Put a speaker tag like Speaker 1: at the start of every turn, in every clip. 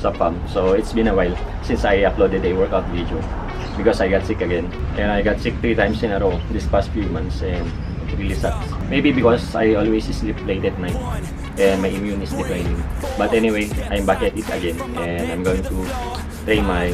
Speaker 1: sa farm. So it's been a while since I uploaded a workout video because I got sick again. And I got sick 3 times in a row this past few months, and it really sucks. Maybe because I always sleep late at night and my immune is declining. But anyway, I'm back at it again, and I'm going to train my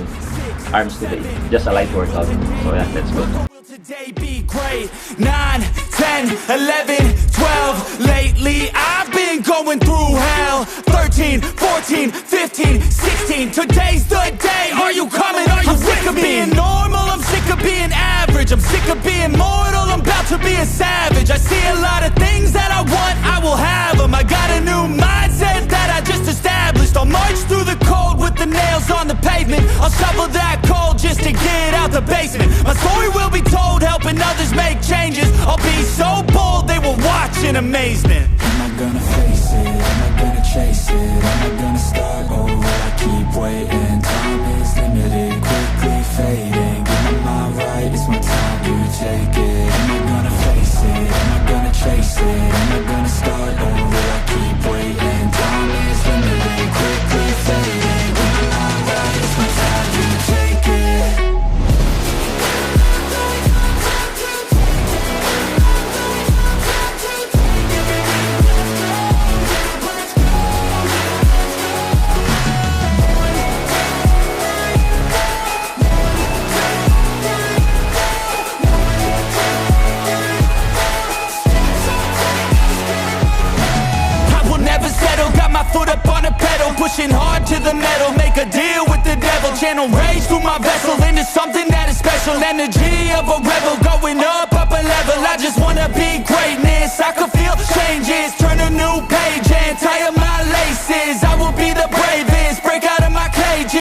Speaker 1: arms today. Just a light workout. So yeah, let's go.
Speaker 2: Today be great. 9, 10, 11, 12. Lately I've been going through hell. 13, 14, 15, 16. Today's the day. Are you coming? Are you sick of being normal? I'm sick of being average. I'm sick of being mortal. I'm about to be a savage. I see a lot of things that I want, I will have them. I got a new mindset that I just established. I'll march through the cold with the nails on the pavement. I'll shovel that coal just to get out the basement. My story will be told, helping others make changes. I'll be so bold, they will watch in amazement.
Speaker 3: Am I gonna face it? Am I gonna chase it? Am I gonna start or will I keep waiting? Time is limited, quickly fading. Get my mind right, it's my time to take it. Am I gonna face it? Am I gonna chase it? Am I gonna start or will I keep waiting? Time is limited, quickly fading. Get my mind right, it's my time to take it.
Speaker 2: Foot up on the pedal, pushing hard to the metal. Make a deal with the devil, channel rage through my vessel into something that is special. Energy of a rebel, going up a level. I just wanna be greatness, I could feel changes. Turn a new page and tie up my laces. I will be the bravest,